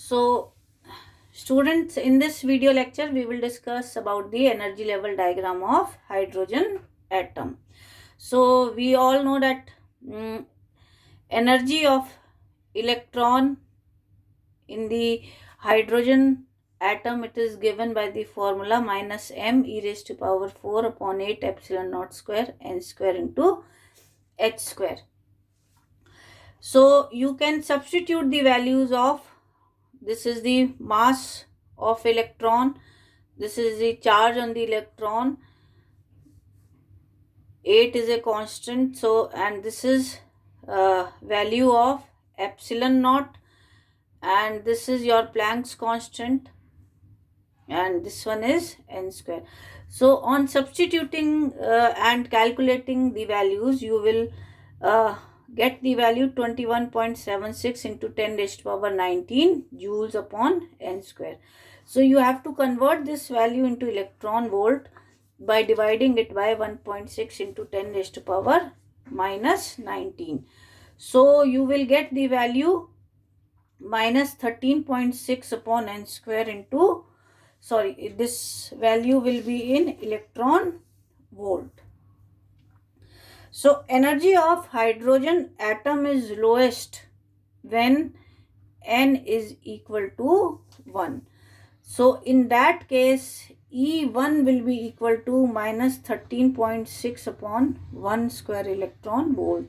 So, students, in this video lecture, we will discuss about the energy level diagram of hydrogen atom. So, we all know that energy of electron in the hydrogen atom, it is given by the formula minus m e raised to power 4 upon 8 epsilon naught square n square into h square. So, you can substitute the values of, this is the mass of electron, this is the charge on the electron, 8 is a constant, so, and this is value of epsilon naught, and this is your Planck's constant, and this one is n square. So on substituting and calculating the values, you will get the value 21.76 into 10 raised to power 19 joules upon n square. So you have to convert this value into electron volt by dividing it by 1.6 into 10 raised to power minus 19. So you will get the value minus 13.6 upon n square into, sorry, this value will be in electron volt. So energy of hydrogen atom is lowest when n is equal to 1. So in that case, E1 will be equal to minus 13.6 upon 1 square electron volt.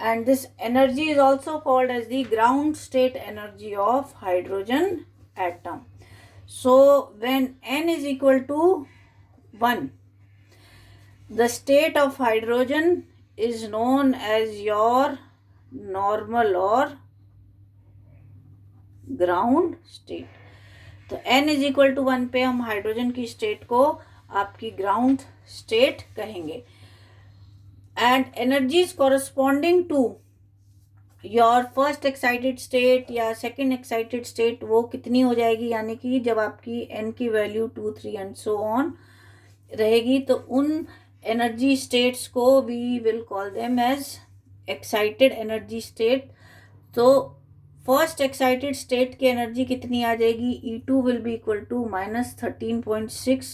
And this energy is also called as the ground state energy of hydrogen atom. So when n is equal to 1, the state of hydrogen is known as your normal or ground state. तो n is equal to 1 पे हम hydrogen की state को आपकी ground state कहेंगे. And energies corresponding to your first excited state या second excited state वो कितनी हो जाएगी, यानी कि जब आपकी n की वैल्यू 2, 3 एंड सो ऑन रहेगी, तो उन एनर्जी स्टेट्स को we will call them as excited energy state. तो फर्स्ट एक्साइटेड स्टेट की एनर्जी कितनी आ जाएगी, E2 will be equal to minus 13.6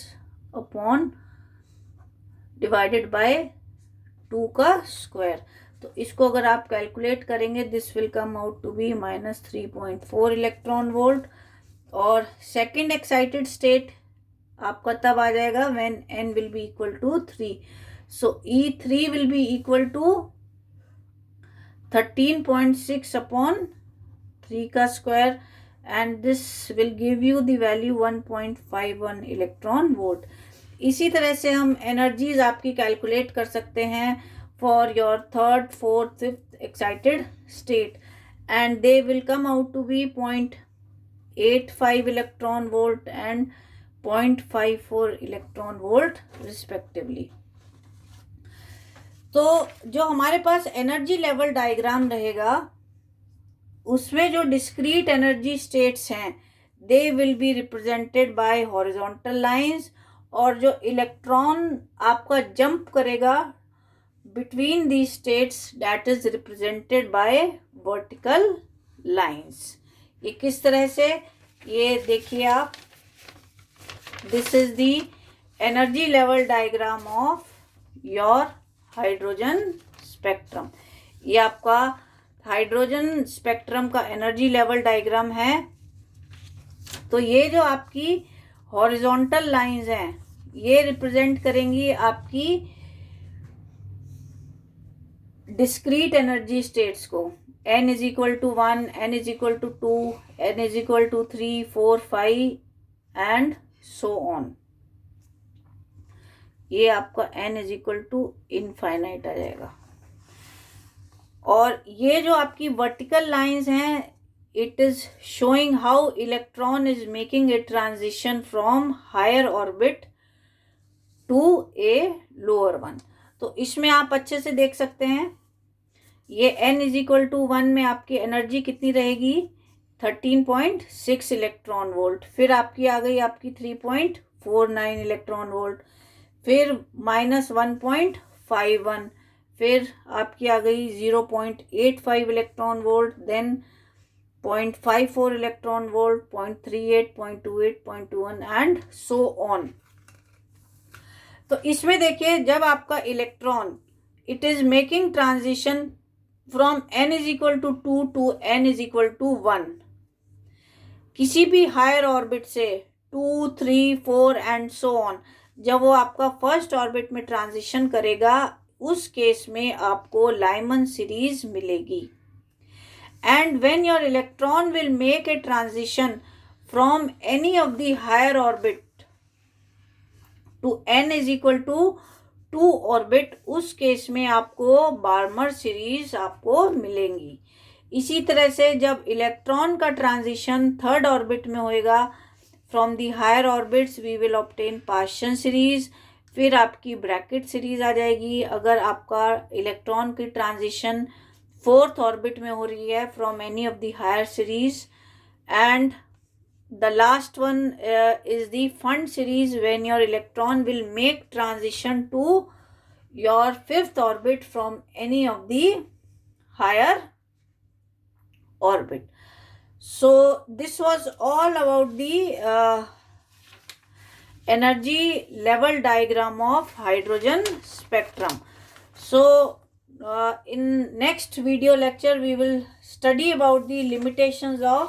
upon divided by 2 का स्क्वायर. तो इसको अगर आप कैलकुलेट करेंगे, this will come out to be minus 3.4 electron volt. और सेकेंड एक्साइटेड स्टेट आपका तब आ जाएगा when n will be equal to 3. So E3 will be equal to 13.6 upon 3 का square, and this will give you the value 1.51 electron volt. इसी तरह से हम एनर्जीज आपकी कैलकुलेट कर सकते हैं for your third, fourth, fifth excited state, and they will come out to be 0.85 electron volt and 0.54 electron volt respectively. तो जो हमारे पास एनर्जी लेवल डायग्राम रहेगा, उसमें जो डिस्क्रीट एनर्जी स्टेट्स हैं, they will be represented by horizontal lines, और जो electron आपका जंप करेगा between the states, that is represented by vertical lines. ये किस तरह से, ये देखिए आप, this is the energy level diagram of your hydrogen spectrum. ये आपका हाइड्रोजन स्पेक्ट्रम का एनर्जी लेवल डायग्राम है. तो ये जो आपकी हॉरिजॉन्टल लाइंस हैं, ये रिप्रेजेंट करेंगी आपकी डिस्क्रीट एनर्जी स्टेट्स को. n is equal to 1, n is equal to 2, n is equal to 3, 4, 5 and so on. ये आपका n is equal to infinite आ जाएगा. और ये जो आपकी वर्टिकल लाइंस हैं, it is showing how electron is making a transition from higher orbit to a lower one. तो इसमें आप अच्छे से देख सकते हैं, ये n इज इक्वल टू 1 में आपकी एनर्जी कितनी रहेगी, 13.6 इलेक्ट्रॉन वोल्ट. फिर आपकी आ गई आपकी 3.49 इलेक्ट्रॉन वोल्ट, फिर माइनस 1.51, फिर आपकी आ गई 0.85 electron volt, then 0.54 electron volt, 0.38, 0.28, 0.21 and so on. तो इसमें देखिए जब आपका electron it is making transition from n is equal to 2 to n is equal to 1, किसी भी हायर ऑर्बिट से 2, 3, 4 एंड सो ऑन, जब वो आपका फर्स्ट ऑर्बिट में ट्रांजिशन करेगा उस केस में आपको लाइमन सीरीज मिलेगी. And when your electron will make a transition from any of the higher orbit to n is equal to 2 orbit, उस केस में आपको बार्मर सीरीज आपको मिलेंगी. इसी तरह से जब इलेक्ट्रॉन का ट्रांजिशन थर्ड ऑर्बिट में होएगा from the higher orbits we will obtain partial series, फिर आपकी ब्रैकेट सीरीज आ जाएगी. अगर आपका इलेक्ट्रॉन की ट्रांजिशन फोर्थ ऑर्बिट में हो रही है from any of the higher series, and the last one is the Fund series when your electron will make transition to your fifth orbit from any of the higher orbit. So this was all about the energy level diagram of hydrogen spectrum. So in next video lecture we will study about the limitations of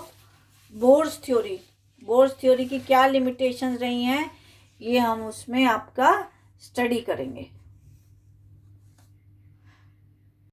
bourse theory. Bourse theory की क्या limitations रही हैं ये हम उसमें आपका study करेंगे.